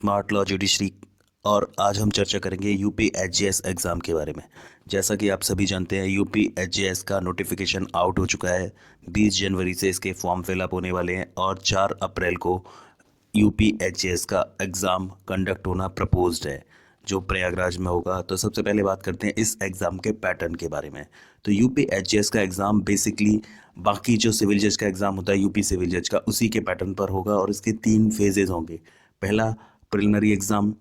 Smart law judiciary. और आज हम चर्चा करेंगे यूपी एचजीएस एग्ज़ाम के बारे में। जैसा कि आप सभी जानते हैं, यूपी एचजीएस का नोटिफिकेशन आउट हो चुका है। 20 जनवरी से इसके फॉर्म फिलअप होने वाले हैं और 4 अप्रैल को यूपी एचजीएस का एग्ज़ाम कंडक्ट होना प्रपोज्ड है, जो प्रयागराज में होगा। तो सबसे पहले बात करते हैं इस एग्ज़ाम के पैटर्न के बारे में। तो यूपी एचजीएस का एग्ज़ाम बेसिकली बाकी जो सिविल जज का एग्ज़ाम होता है यूपी सिविल जज का, उसी के पैटर्न पर होगा और इसके 3 फेजेज़ होंगे। पहला प्रिलिमिनरी एग्ज़ाम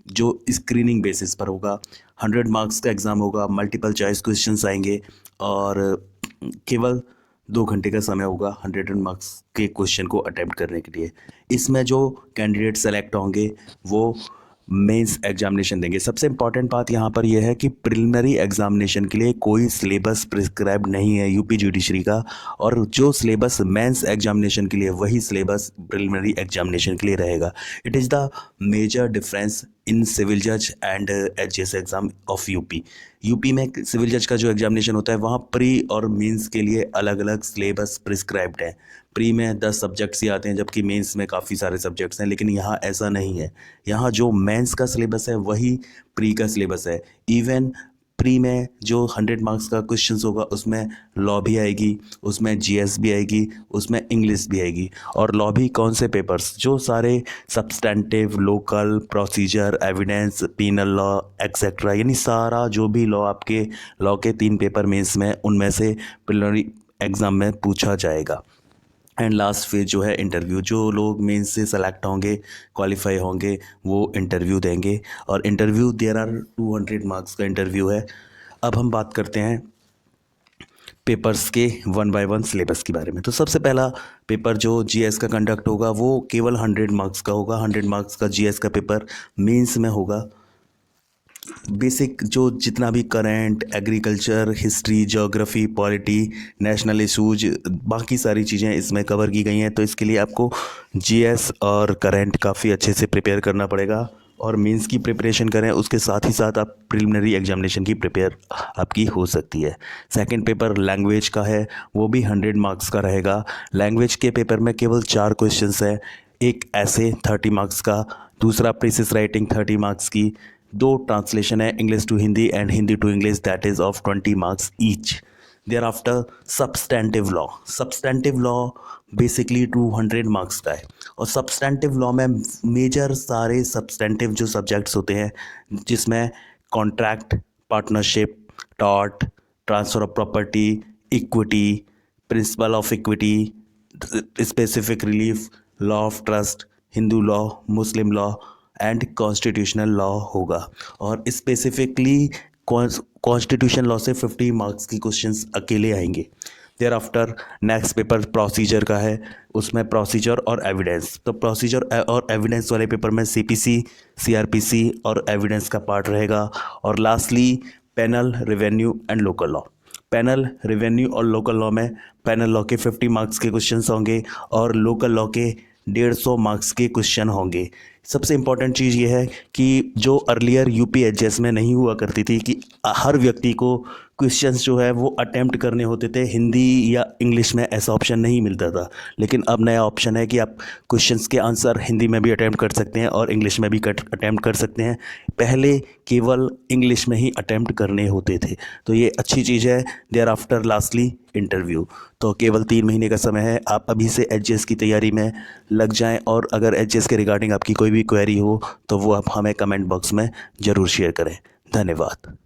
जो स्क्रीनिंग बेसिस पर होगा, 100 मार्क्स का एग्ज़ाम होगा, मल्टीपल चॉइस क्वेश्चंस आएंगे और केवल 2 घंटे का समय होगा 100 मार्क्स के क्वेश्चन को अटेम्प्ट करने के लिए। इसमें जो कैंडिडेट सेलेक्ट होंगे वो मेंस एग्जामिनेशन देंगे। सबसे इम्पॉर्टेंट बात यहाँ पर यह है कि प्रिलिमिनरी एग्जामिनेशन के लिए कोई सिलेबस प्रिस्क्राइब नहीं है यूपी जुडिशरी का, और जो सिलेबस मेंस एग्जामिनेशन के लिए वही सिलेबस प्रिलिमिनरी एग्जामिनेशन के लिए रहेगा। It is the major difference in civil जज and HJS exam of UP. UP में सिविल जज का जो एग्जामिनेशन होता है वहाँ प्री और मेंस के लिए अलग अलग सिलेबस प्रिस्क्राइब्ड है। प्री में 10 सब्जेक्ट्स ही आते हैं, जबकि मेंस में काफ़ी सारे सब्जेक्ट्स हैं, लेकिन यहाँ ऐसा नहीं है। यहाँ जो मेंस का सिलेबस है वही प्री का सिलेबस है। इवन प्री में जो 100 मार्क्स का क्वेश्चंस होगा उसमें लॉ भी आएगी, उसमें जीएस भी आएगी, उसमें इंग्लिश भी आएगी। और लॉ भी कौन से पेपर्स, जो सारे substantive, local, procedure, evidence, penal law etcetera, यानी सारा जो भी लॉ आपके लॉ के 3 पेपर मेंस में, उनमें से प्रिलिमिनरी एग्ज़ाम में पूछा जाएगा। एंड लास्ट फेज जो है इंटरव्यू। जो लोग मेंस से सेलेक्ट होंगे, क्वालिफाई होंगे, वो इंटरव्यू देंगे। और इंटरव्यू देयर आर 200 मार्क्स का इंटरव्यू है। अब हम बात करते हैं पेपर्स के 1 बाय 1 सिलेबस के बारे में। तो सबसे पहला पेपर जो जीएस का कंडक्ट होगा वो केवल 100 मार्क्स का होगा। 100 मार्क्स का जीएस का पेपर मेंस में होगा। बेसिक जो जितना भी current, agriculture, history, geography, polity, national issues, बाकी सारी चीज़ें इसमें कवर की गई हैं। तो इसके लिए आपको जीएस और करंट काफ़ी अच्छे से प्रिपेयर करना पड़ेगा और मेंस की प्रिपरेशन करें, उसके साथ ही साथ आप प्रिलिमिनरी एग्जामिनेशन की प्रिपेयर आपकी हो सकती है। सेकंड पेपर लैंग्वेज का है, वो भी 100 मार्क्स का रहेगा। लैंग्वेज के पेपर में केवल 4 क्वेश्चंस हैं। एक ऐसे 30 मार्क्स का, दूसरा प्रीसिस राइटिंग 30 मार्क्स की, 2 ट्रांसलेशन है, English to Hindi and Hindi to English, that is of 20 marks each. Thereafter substantive law. Substantive law basically 200 marks का है। और सब्सटेंटिव लॉ में मेजर सारे सब्सटेंटिव जो सब्जेक्ट्स होते हैं, जिसमें contract, partnership, tort, transfer of property, equity, principle of equity, specific relief, law of trust, Hindu law, Muslim law and constitutional law होगा। और स्पेसिफिकली कॉन्स्टिट्यूशन लॉ से 50 मार्क्स की क्वेश्चंस अकेले आएंगे। Thereafter next paper procedure का है, उसमें procedure और एविडेंस। तो प्रोसीजर और एविडेंस वाले पेपर में सीपीसी, सीआरपीसी और एविडेंस का पार्ट रहेगा। और lastly penal, revenue and local law. Panel, revenue और लोकल लॉ में पैनल लॉ के 50 मार्क्स के क्वेश्चंस होंगे और लोकल लॉ के 150 मार्क्स के क्वेश्चन होंगे। सबसे इम्पॉर्टेंट चीज़ ये है कि जो अर्लियर यूपी एचएस में नहीं हुआ करती थी कि हर व्यक्ति को क्वेश्चंस जो है वो अटेम्प्ट करने होते थे हिंदी या इंग्लिश में, ऐसा ऑप्शन नहीं मिलता था। लेकिन अब नया ऑप्शन है कि आप क्वेश्चंस के आंसर हिंदी में भी अटेम्प्ट कर सकते हैं और इंग्लिश में भी अटेम्प्ट कर सकते हैं। पहले केवल इंग्लिश में ही अटेम्प्ट करने होते थे, तो ये अच्छी चीज़ है। Thereafter lastly interview. तो केवल 3 महीने का समय है, आप अभी से एचजीएस की तैयारी में लग जाएं। और अगर एचजीएस के रिगार्डिंग आपकी कोई भी क्वेरी हो तो वो आप हमें कमेंट बॉक्स में ज़रूर शेयर करें। धन्यवाद।